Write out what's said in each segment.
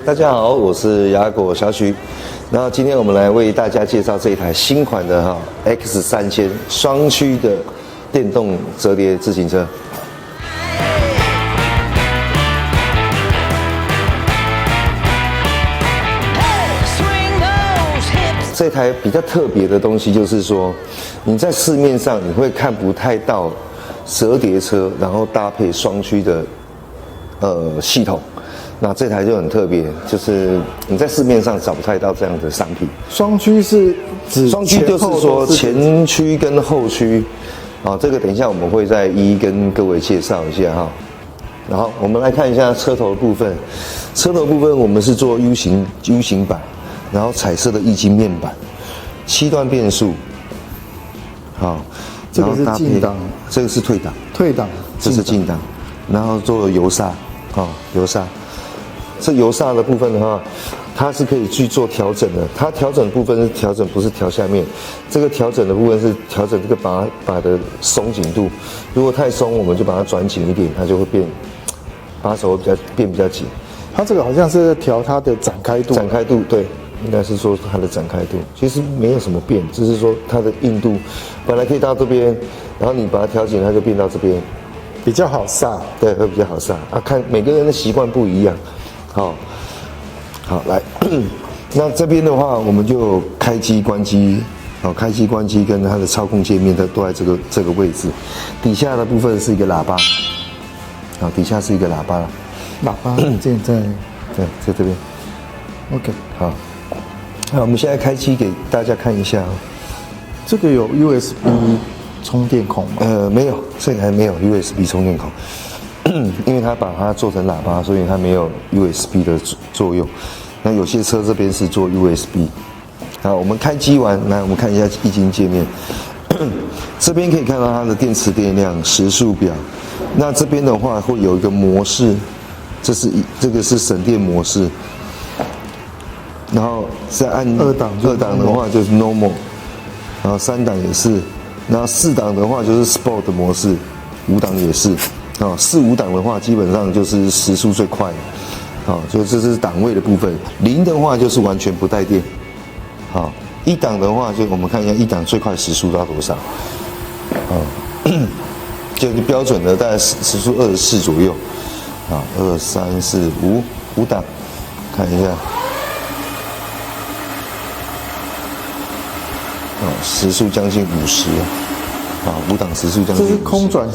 大家好，我是雅果小许。然后今天我们来为大家介绍这一台新款的X3000双驱的电动折叠自行车。这台比较特别的东西就是说，你在市面上你会看不太到折叠车，然后搭配双驱的系统。那这台就很特别，就是你在市面上找不太到这样的商品。双驱是指双驱就是说前驱跟后驱，这个等一下我们会再一一跟各位介绍一下哈。然后我们来看一下车头的部分，车头部分我们是做 U 型板，然后彩色的液晶面板，7段变速，好，这个是进档，这个是退档，这是进档，然后做油刹，油刹。这油刹的部分的话，它是可以去做调整的。它调整的部分是调整，不是调下面。这个调整的部分是调整这个把的松紧度。如果太松，我们就把它转紧一点，它就会变，把手会变比较紧。它这个好像是调它的展开度。展开度对，应该是说它的展开度，其实没有什么变，只是说它的硬度本来可以到这边，然后你把它调紧，它就变到这边，比较好刹。对，会比较好刹啊。看每个人的习惯不一样。好，来，那这边的话，我们就开机、关机，开机、关机跟它的操控界面都在这个位置。底下的部分是一个喇叭，底下是一个喇叭，喇叭键在在这边。OK， 好，那我们现在开机给大家看一下。这个有 USB 充电孔吗？没有，这台没有 USB 充电孔。因为它把它做成喇叭，所以它没有 USB 的作用。那有些车这边是做 USB。好，我们开机完，来我们看一下液晶界面。这边可以看到它的电池电量、时速表。那这边的话会有一个模式，这个是省电模式。然后再按二档的话就是 Normal， 然后3档也是，然后4档的话就是 Sport 的模式，5档也是。4、5档的话，基本上就是时速最快的，就这是档位的部分。0的话就是完全不带电，1档的话就我们看一下1档最快时速到多少，就是标准的大概时速24左右，2、3、4、5档，看一下，时速将近50。5档时速将近50，这是空转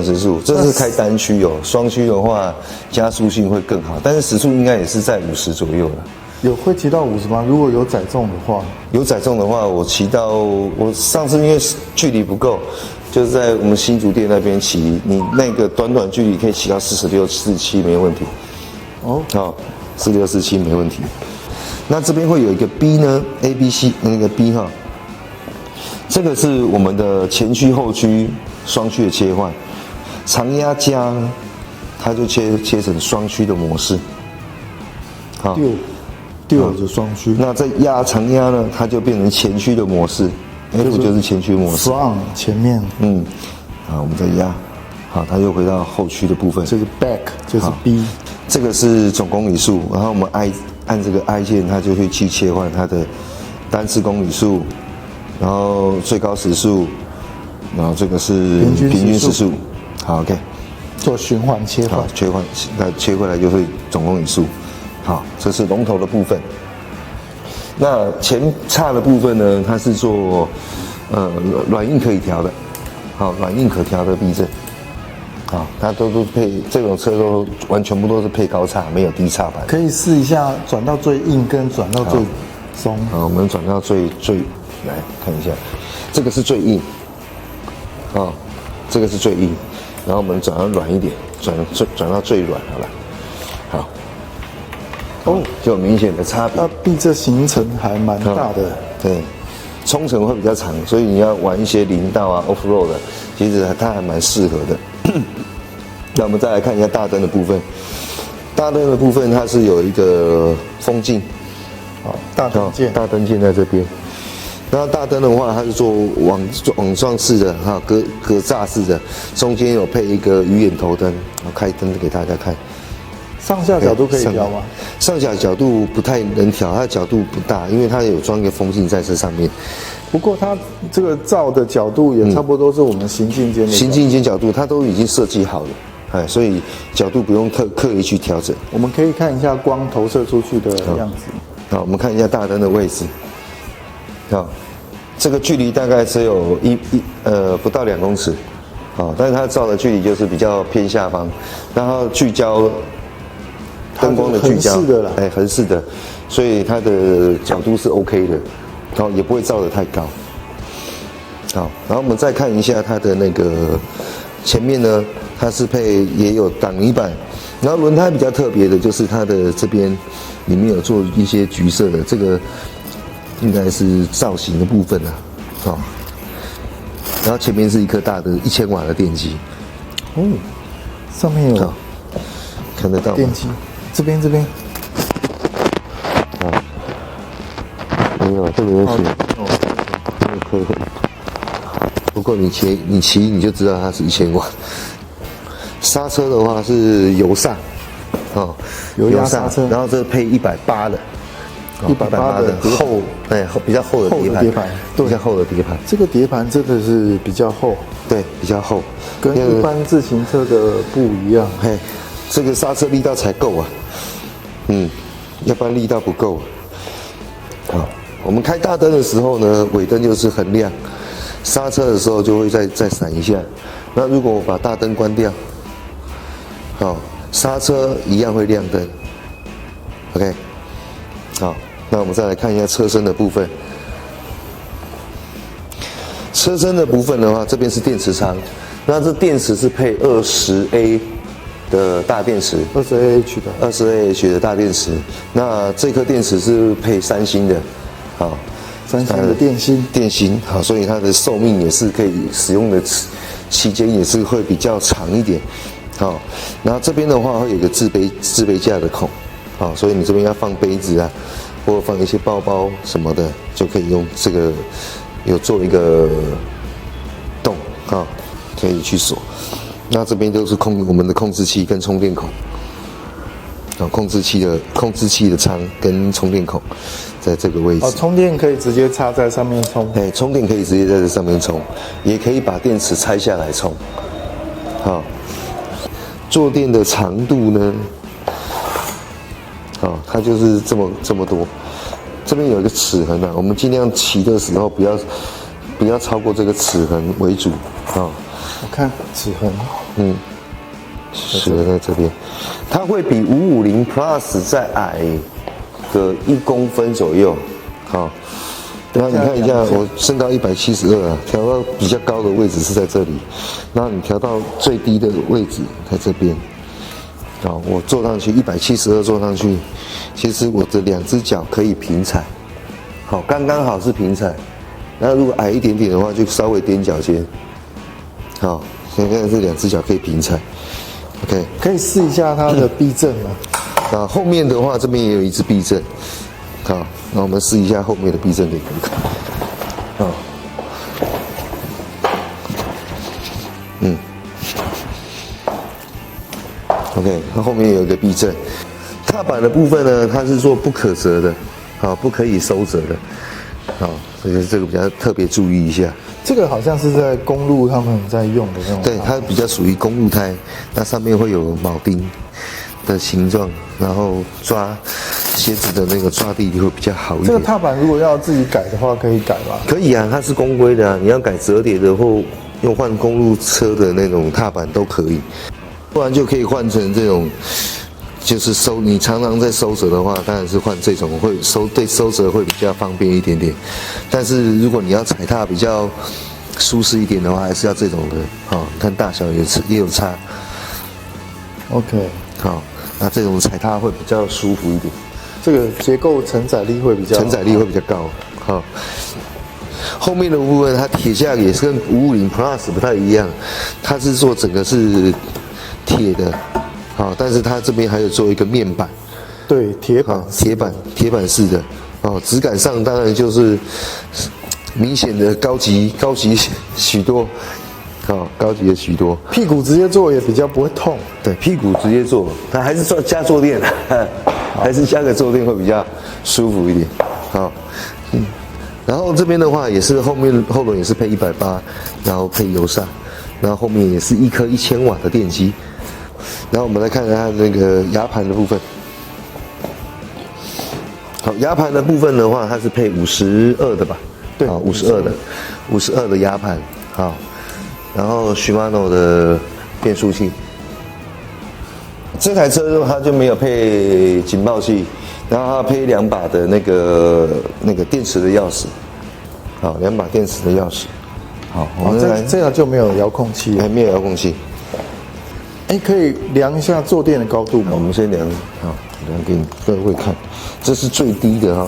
时速，这是开单驱哦。双驱的话，加速性会更好，但是时速应该也是在50左右了。会骑到50吗？如果有载重的话？有载重的话，我上次因为距离不够，就是在我们新竹店那边骑，你那个短距离可以骑到46、47没问题。46、47没问题。那这边会有一个 B 呢 ，A、B、C 那个 B 哈。这个是我们的前驱、后驱、双驱的切换，长压加它就切成双驱的模式。丢着双驱。那再长压呢，它就变成前驱的模式 ，F 就是前驱模式。Front 前面。我们再压，它又回到后驱的部分。这个 Back 就是 B。这个是总公里数，然后我们按这个 I 键，它就会去切换它的单次公里数。然后最高时速，然后这个是平均时速，好 ，OK， 做循环切换，那切回来就是总公里数，好，这是龙头的部分。那前叉的部分呢，它是做软硬可以调的，软硬可调的避震，它都配这种车都全部都是配高叉，没有低叉版。可以试一下转到最硬跟转到最松。我们转到最。来看一下，这个是最硬，这个是最硬，然后我们转到软一点，转到最软，好，就有明显的差别。避震行程还蛮大的，对，冲程会比较长，所以你要玩一些林道off road 的，其实它还蛮适合的。那我们再来看一下大灯的部分，大灯的部分它是有一个风镜，大灯键在这边。那大灯的话，它是做网状式的，格栅式的，中间有配一个鱼眼头灯，开灯给大家看。上下角度可以调吗？上下角度不太能调，它的角度不大，因为它有装一个风镜在这上面。不过它这个照的角度也差不多是我们行进间的行进间角度，它都已经设计好了，哎，所以角度不用刻意去调整。我们可以看一下光投射出去的样子。好，我们看一下大灯的位置。好，这个距离大概只有不到2公尺。好，但是它照的距离就是比较偏下方，然后聚焦灯光的聚焦，横式的啦，哎，横式的，所以它的角度是 OK 的，然后也不会照得太高。好，然后我们再看一下它的那个前面呢，它是也有挡泥板，然后轮胎比较特别的就是它的这边里面有做一些橘色的，这个应该是造型的部分啊，好。然后前面是一颗大的1000瓦的电机，哦，上面有看得到吗？电机，这边，啊，没有，这里有写，可以。不过你骑你就知道它是1000瓦。刹车的话是油刹，油压刹车，然后这配180的。180的厚，比较厚的碟盘，比较厚的碟盘。这个碟盘真的是比较厚，对，比较厚，跟一般自行车的不一样。嘿，这个刹车力道才够啊，要不然力道不够。好，我们开大灯的时候呢，尾灯就是很亮，刹车的时候就会再闪一下。那如果我把大灯关掉，好，刹车一样会亮灯。OK。好，那我们再来看一下车身的部分。车身的部分的话，这边是电池仓，那这电池是配20A 的大电池，20AH 的，20AH 的大电池。那这颗电池是配3星的，好，3星的电芯，好，所以它的寿命也是可以使用的期间也是会比较长一点。好，然后这边的话会有一个置杯架的孔。好，所以你这边要放杯子啊，或者放一些包包什么的，就可以用这个有做一个洞啊，可以去锁。那这边都是我们的控制器跟充电孔，啊，控制器的仓跟充电孔在这个位置。哦，充电可以直接插在上面充。哎，充电可以直接在这上面充，也可以把电池拆下来充。好，坐垫的长度呢？它就是这么多，这边有一个齿痕啊，我们尽量骑的时候不要超过这个齿痕为主啊。我看齿痕，齿痕在这边，它会比550 Plus 再矮个1公分左右，好。然后你看一下，我身高172啊，调到比较高的位置是在这里，然后你调到最低的位置在这边。好，我坐上去172，坐上去，其实我的2只脚可以平踩，好，刚刚好是平踩。那如果矮一点点的话，就稍微踮脚尖。好，现在这2只脚可以平踩。OK， 可以试一下它的避震吗？那后面的话，这边也有一只避震。好，那我们试一下后面的避震给你们看。好。OK， 它后面有一个避震。踏板的部分呢，它是做不可折的，好，不可以收折的，好，所以这个比较特别注意一下。这个好像是在公路他们在用的那种。对，它比较属于公路胎，那上面会有铆钉的形状，然后抓鞋子的那个抓地力会比较好一点。这个踏板如果要自己改的话，可以改吗？可以啊，它是公规的啊，你要改折叠的或用换公路车的那种踏板都可以。不然就可以换成这种，就是你常常在收折的话，当然是换这种对收折会比较方便一点点。但是如果你要踩踏比较舒适一点的话，还是要这种的。好，你看大小也有差。OK， 好，那这种踩踏会比较舒服一点。这个结构承载力会比较高。好，后面的部分它铁架也是跟550 Plus 不太一样，它是做整个是铁的，好，但是它这边还有做一个面板，对，铁板式的，哦，质感上当然就是明显的高级许多，好，高级了许多。屁股直接坐也比较不会痛。对，屁股直接坐，它还是加坐垫的，还是加个坐垫会比较舒服一点。好，然后这边的话也是后轮也是配180，然后配油刹，然后后面也是一颗1000瓦的电机。然后我们来看看它那个牙盘的部分。好，牙盘的部分的话，它是配52的吧？对，好，52的牙盘。好，然后 Shimano 的变速器。这台车它就没有配警报器，然后它配2把的那个电池的钥匙。好，2把电池的钥匙。好，我们来，这样就没有遥控器了，还没有遥控器。哎，可以量一下坐垫的高度吗？我们先量，好，量给各位看，这是最低的哈。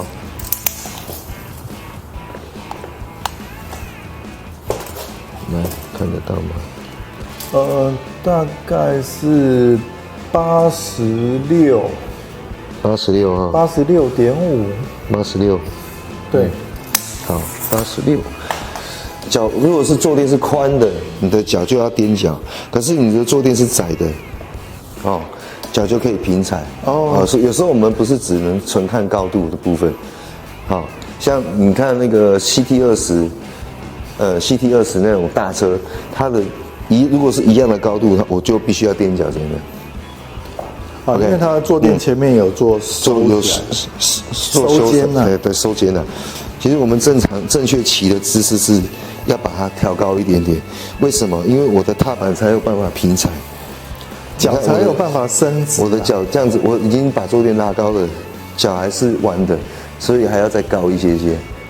来看得到吗？大概是86哈，86.5， 86，对，好，86。脚如果是坐垫是宽的，你的脚就要踮脚；可是你的坐垫是窄的，哦，脚就可以平踩。哦，所以有时候我们不是只能纯看高度的部分，好，像你看那个 CT20，CT20那种大车，它的如果是一样的高度，我就必须要踮脚这样。啊，因为它坐垫前面有做收肩呐，对，收肩呐。其实我们正确骑的姿势是要把它调高一点点。为什么？因为我的踏板才有办法平踩，脚才有办法伸直。我的脚这样子，我已经把坐垫拉高了，脚还是弯的，所以还要再高一些，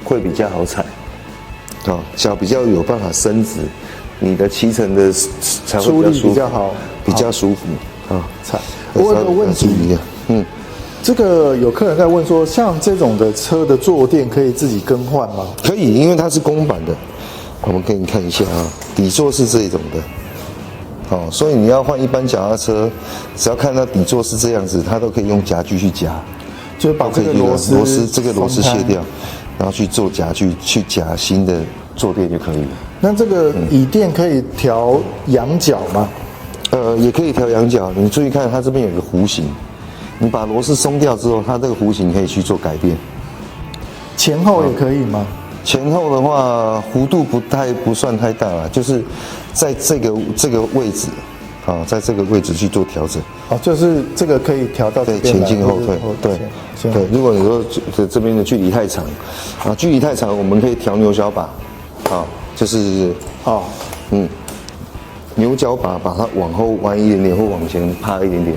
会比较好踩。哦，脚比较有办法伸直，你的骑乘的才会比较好，比较舒服啊。踩。我有个问题，这个有客人在问说，像这种的车的坐垫可以自己更换吗？可以，因为它是公版的。我们给你看一下啊，底座是这种的，哦，所以你要换一般脚踏车，只要看到底座是这样子，它都可以用夹具去夹，就是把这个螺丝卸掉，然后去做夹具去夹新的坐垫就可以了。那这个椅垫可以调仰角吗？也可以调仰角，你注意看它这边有个弧形，你把螺丝松掉之后，它这个弧形可以去做改变。前后也可以吗？前后的话，弧度不算太大啦，就是在这个位置，啊，在这个位置去做调整。哦，就是这个可以调到这边来，前进后退，对。如果你说这边的距离太长，啊，距离太长，我们可以调牛角把，啊，就是牛角把它往后弯一点点，或往前趴一点点。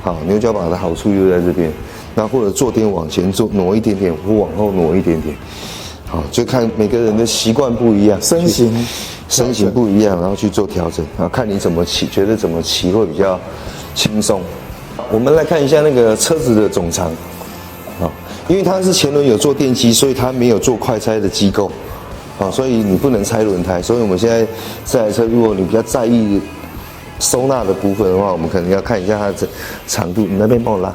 好，牛角把的好处就在这边。那或者坐垫往前挪一点点，或往后挪一点点。好，就看每个人的习惯不一样，身形不一样，然后去做调整啊，看你怎么骑，觉得怎么骑会比较轻松。我们来看一下那个车子的总长，啊，因为它是前轮有做电机，所以它没有做快拆的机构，啊，所以你不能拆轮胎。所以我们现在这台车，如果你比较在意收纳的部分的话，我们可能要看一下它的长度。你那边帮我拉，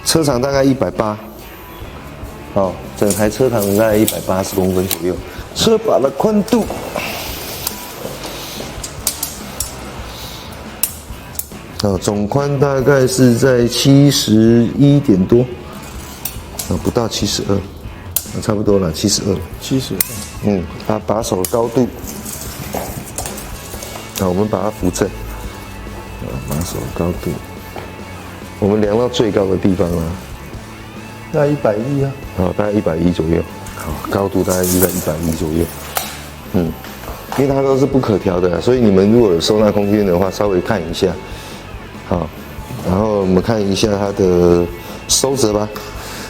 车长大概180。好，整台车长大概180公分左右，车把的宽度，总宽大概是在71点多，不到72，差不多了，72。把手高度，我们把它扶正，把手高度，我们量到最高的地方了。那110啊，大概110左右，好，高度大概是在110左右，因为它都是不可调的，所以你们如果有收纳空间的话，稍微看一下，好，然后我们看一下它的收折吧，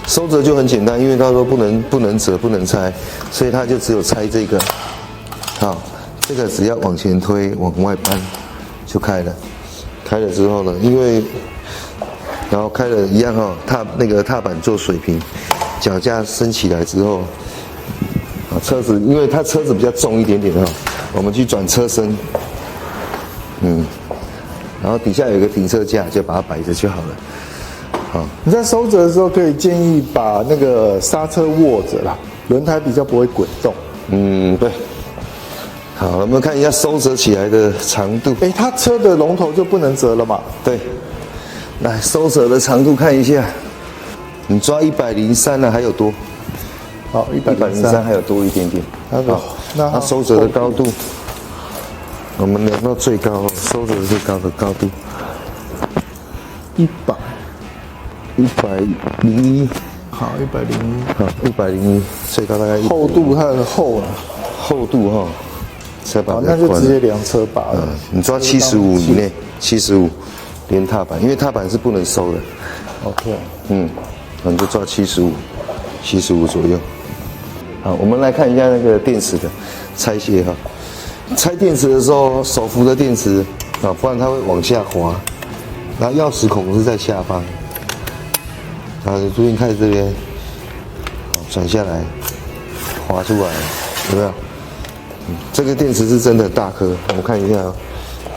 收折就很简单，因为它说不能折不能拆，所以它就只有拆这个，好，这个只要往前推往外搬就开了，开了之后呢，然后开了一样那个踏板做水平，脚架升起来之后，车子因为它车子比较重一点点我们去转车身，然后底下有一个停车架，就把它摆着就好了。好，你在收折的时候可以建议把那个刹车握着啦，轮胎比较不会滚动。对，好，我们看一下收折起来的长度。哎，它车的龙头就不能折了嘛？对，来收折的长度看一下，你抓103了，还有多。好103还有多一点点。好，那它收折的高度，我们量到最高，收折最高的高度101。好101，好101，最高大概厚度它的厚啊，厚度哈，车把好，那就直接量车把了。你抓75以内，75连踏板，因为踏板是不能收的。 OK， 你就抓75左右。好，我们来看一下那个电池的拆卸哈。拆电池的时候，手扶的电池啊，不然它会往下滑。然后钥匙孔是在下方。啊，注意看这边，转下来，滑出来，有没有？这个电池是真的很大颗，我们看一下啊。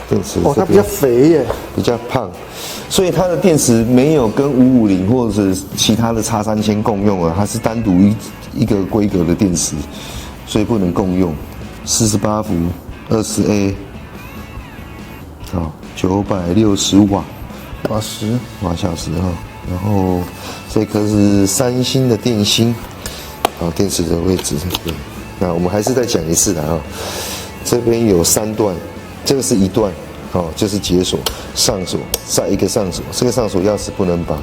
电池哦，它比较肥耶，比较胖，所以它的电池没有跟550或者是其他的X3000共用啊，它是单独一个规格的电池，所以不能共用。48伏20A， 好，965瓦小时哈。然后这颗是3星的电芯，好，电池的位置这边。那我们还是再讲一次的啊，这边有3段，这个是1段，哦，就是解锁、上锁，再一个上锁。这个上锁钥匙不能拔，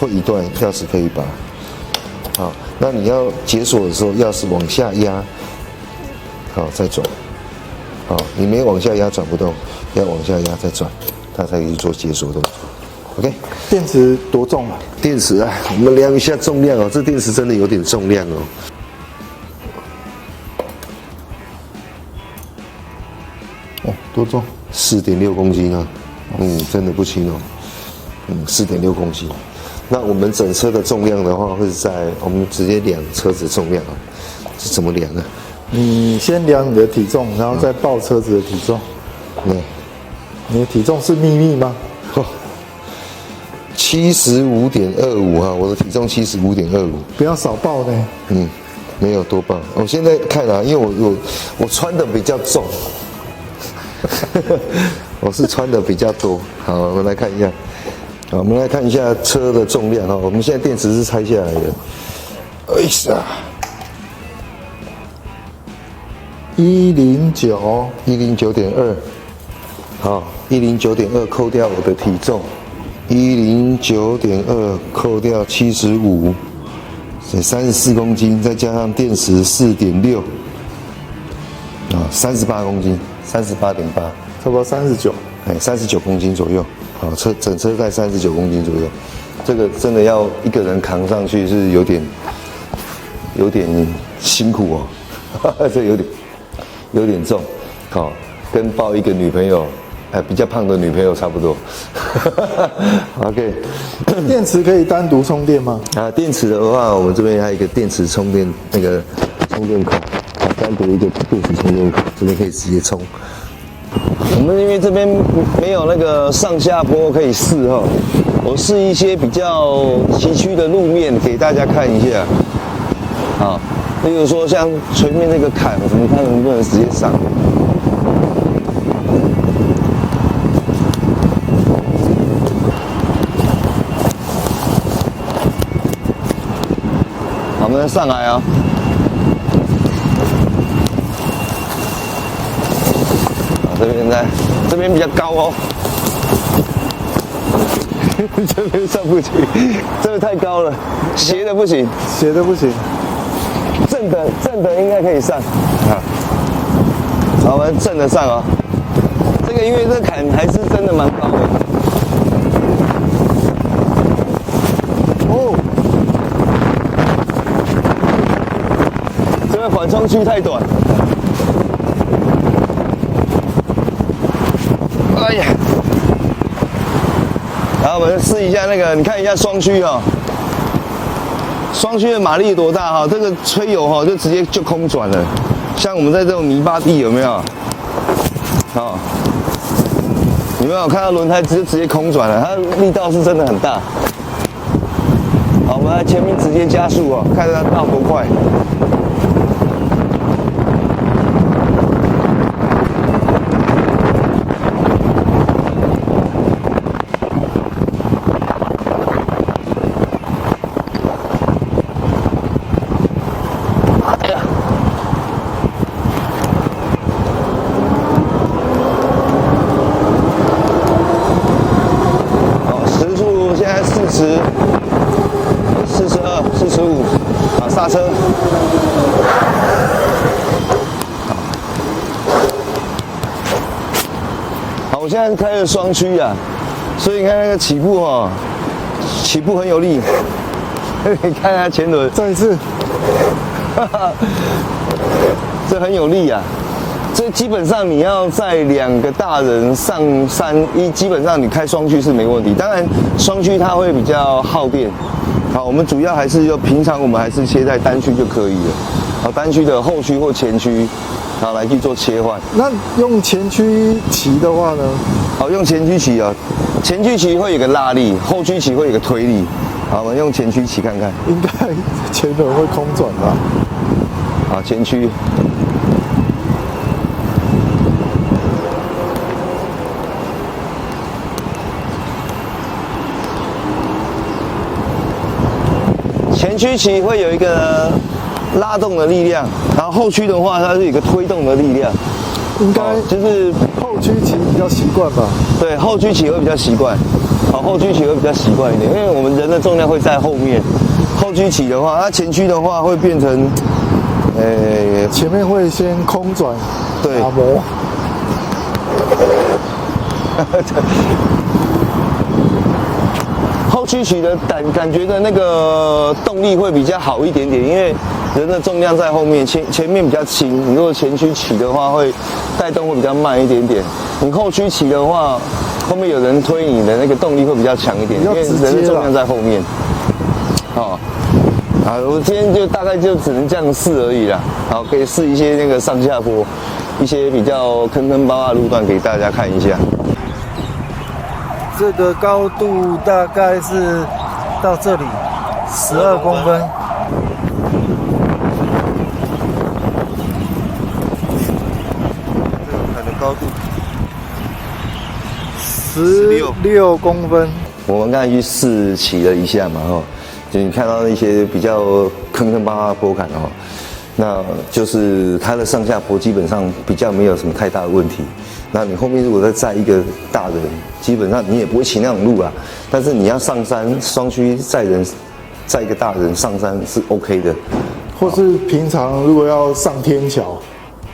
或1段钥匙可以拔。好，那你要解锁的时候，钥匙往下压，好，再转。好，你没往下压转不动，要往下压再转，它才可以做解锁动作。OK， 电池多重啊？电池啊，我们量一下重量哦，这电池真的有点重量哦。哦，多重？4.6公斤啊，真的不轻哦。4.6公斤。那我们整车的重量的话，会在我们直接量车子重量啊，是怎么量呢？你先量你的体重，然后再报车子的体重。你的体重是秘密吗？75.25哈，我的体重75.25，不要少报呢。没有多报。我现在看啊，因为我穿的比较重，我是穿的比较多。好，我们来看一下。好，我们来看一下车的重量哈。我们现在电池是拆下来的。哎呀，109.2，好，109.2扣掉我的体重。109.2扣掉75，所以34公斤，再加上电池4.6，啊，38公斤，38.8，差不多39， 39公斤左右。好，整车在39公斤左右，这个真的要一个人扛上去是有点辛苦哦，这有点重，好，跟抱一个女朋友。比较胖的女朋友差不多。OK， 电池可以单独充电吗？电池的话，我们这边还有一个电池充电那个充电口，单独一个电池充电口，这边可以直接充。我们因为这边没有那个上下坡可以试哈，我试一些比较崎岖的路面给大家看一下。好，例如说像前面那个坎，我们看能不能直接上。我们上来啊！这边比较高哦，这边上不去，这个太高了，斜的不行，斜的不行，正的应该可以上啊。好，我们正的上啊。这个因为这坎还是真的蛮高的。缓冲区太短，哎呀！然后我们试一下那个，你看一下双驱哈，双驱的马力多大哈？这个吹油哈就直接就空转了，像我们在这种泥巴地有没有？好，有没有看到轮胎直接空转了？它的力道是真的很大。好，我们在前面直接加速哦，看它到多快。好，刹车。好，我现在开了双驱啊，所以你看那个起步哦，起步很有力。你看它前轮，再一次，这很有力啊。这基本上你要在2个大人上山，基本上你开双驱是没问题。当然，双驱它会比较耗电。好，我们主要还是平常我们还是切在单驱就可以了。好，单驱的后驱或前驱，好来去做切换。那用前驱骑的话呢？好，用前驱骑啊，前驱骑会有个拉力，后驱骑会有个推力。好，我们用前驱骑看看。应该前轮会空转吧？好，前驱。前驱骑会有一个拉动的力量，然后后驱的话，它是有一个推动的力量。应该就是后驱骑比较习惯吧？对，后驱骑会比较习惯。好，后驱骑会比较习惯一点，因为我们人的重量会在后面。后驱骑的话，它前驱的话会变成，前面会先空转，对，打磨。后驱骑的感觉的那个动力会比较好一点点，因为人的重量在后面，前面比较轻。你如果前驱骑的话，会带动会比较慢一点点。你后驱骑的话，后面有人推你的那个动力会比较强一点，因为人的重量在后面。好，好，我今天就大概就只能这样试而已啦。好，可以试一些那个上下坡，一些比较坑坑洼洼的路段给大家看一下。这个高度大概是到这里12公分。这个的高度16公分。我们刚才去试骑了一下嘛，就你看到一些比较坑坑洼洼的坡坎哦，那就是它的上下坡基本上比较没有什么太大的问题。那你后面如果再载一个大人，基本上你也不会骑那种路啊。但是你要上山，双驱载一个大人上山是 OK 的。或是平常如果要上天桥，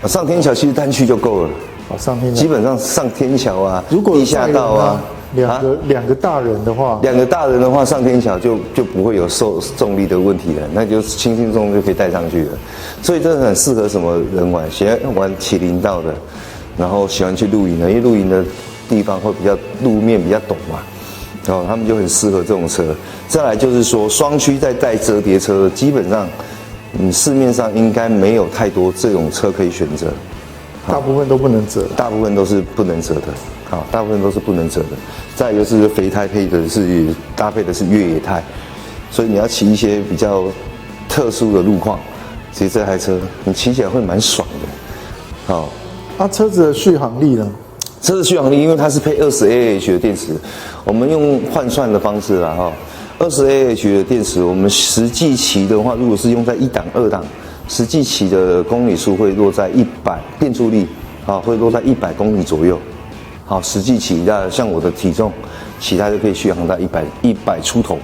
上天桥其实单驱就够了。上天桥基本上上天桥啊，如果地下道啊，两个大人的话，2个大人的话上天桥就不会有受重力的问题了，那就轻轻松松就可以带上去了。所以这很适合什么人玩？喜欢玩骑林道的。然后喜欢去露营的，因为露营的地方会比较路面比较陡嘛，他们就很适合这种车。再来就是说，双驱再带折叠车，基本上，市面上应该没有太多这种车可以选择，大部分都不能折，大部分都是不能折的，好，大部分都是不能折的。再来就是肥胎搭配的是越野胎，所以你要骑一些比较特殊的路况，其实这台车你骑起来会蛮爽的，好。车子的续航力呢？车子续航力，因为它是配20AH 的电池，我们用换算的方式啦，20AH 的电池，我们实际骑的话，如果是用在1档、2档，实际骑的公里数会落在100，电助力会落在100公里左右。好，实际骑像我的体重，骑它就可以续航到100出头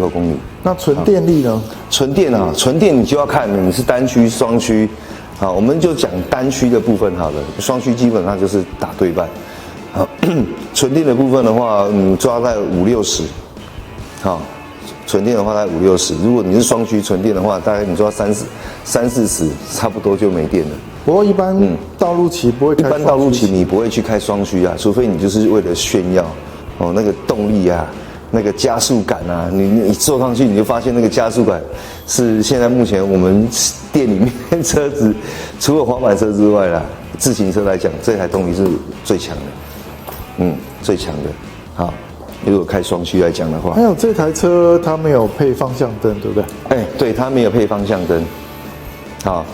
公里。那纯电力呢？纯电你就要看你是单驱、双驱。好，我们就讲单驱的部分好了，双驱基本上就是打对半。好，纯电的部分的话，抓在50-60。好，纯电的话大概50-60。如果你是双驱纯电的话，大概你抓30-40，差不多就没电了。不过一般道路骑不会开，一般道路骑你不会去开双驱啊，除非你就是为了炫耀那个动力啊。那个加速感啊，你坐上去你就发现那个加速感是现在目前我们店里面车子除了滑板车之外啦，自行车来讲，这台动力是最强的，最强的。好，如果开双驱来讲的话，还有这台车它没有配方向灯，对不对？对，它没有配方向灯。好，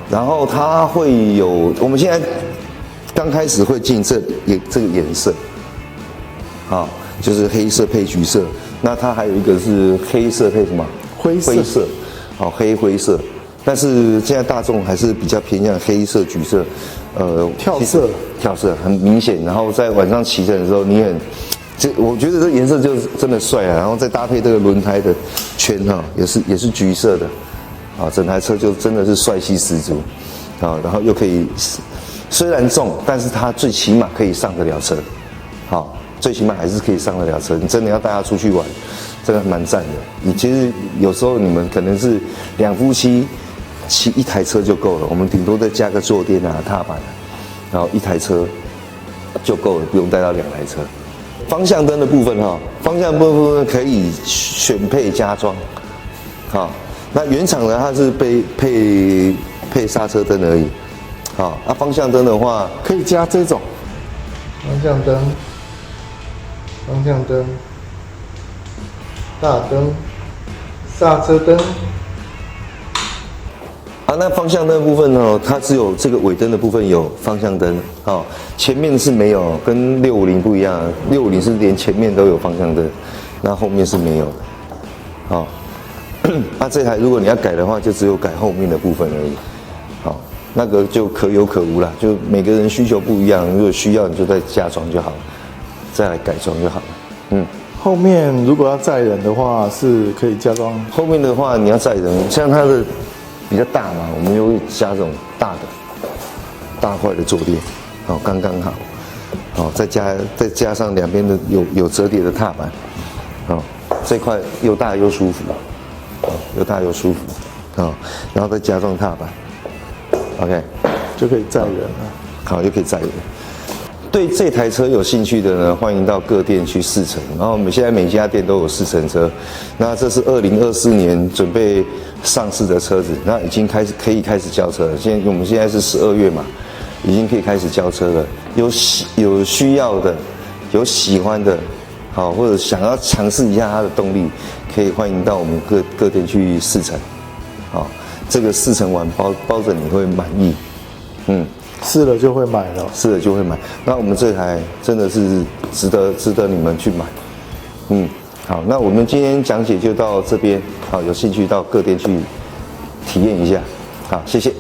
然后它会有，我们现在刚开始会进这个颜色，好。就是黑色配橘色，那它还有一个是黑色配什么？灰色，好，灰色。但是现在大众还是比较偏向黑色、橘色，跳色很明显。然后在晚上骑乘的时候，我觉得这颜色就是真的帅啊。然后再搭配这个轮胎的圈也是橘色的，啊，整台车就真的是帅气十足，啊，然后又可以虽然重，但是它最起码可以上得了车，好，最起码还是可以上得了车。你真的要带它出去玩，真的蛮赞的。你其实有时候你们可能是2夫妻骑一台车就够了，我们顶多再加个坐垫啊、踏板，然后一台车就够了，不用带到2台车。方向灯的部分哈，方向灯部分可以选配加装，好，那原厂呢它是配刹车灯而已，好，那方向灯的话可以加这种方向灯、大灯、刹车灯。啊，那方向灯的部分呢，它只有这个尾灯的部分有方向灯，哦，前面是没有，跟650不一样，650是连前面都有方向灯，那后面是没有的，好，那这台如果你要改的话，就只有改后面的部分而已，好，那个就可有可无啦，就每个人需求不一样，如果需要你就再加装就好了，再来改装就好了，后面如果要载人的话，是可以加装。后面的话你要载人，像它的比较大嘛，我们又会加这种大块的坐垫，好，刚刚好，好，再加上两边的有折叠的踏板，好，这块又大又舒服，又大又舒服，好，然后再加上踏板 ，OK， 就可以载人了。好，就可以载人。对这台车有兴趣的呢，欢迎到各店去试乘。然后我们现在每家店都有试乘车。那这是2024年准备上市的车子，那已经可以开始交车了。我们现在是12月嘛，已经可以开始交车了。有需要的，有喜欢的，好，或者想要尝试一下它的动力，可以欢迎到我们各店去试乘。好，这个试乘完包着你会满意，试了就会买了。是的就会买。那我们这台真的是值得你们去买。好，那我们今天讲解就到这边。好，有兴趣到各店去体验一下。好，谢谢。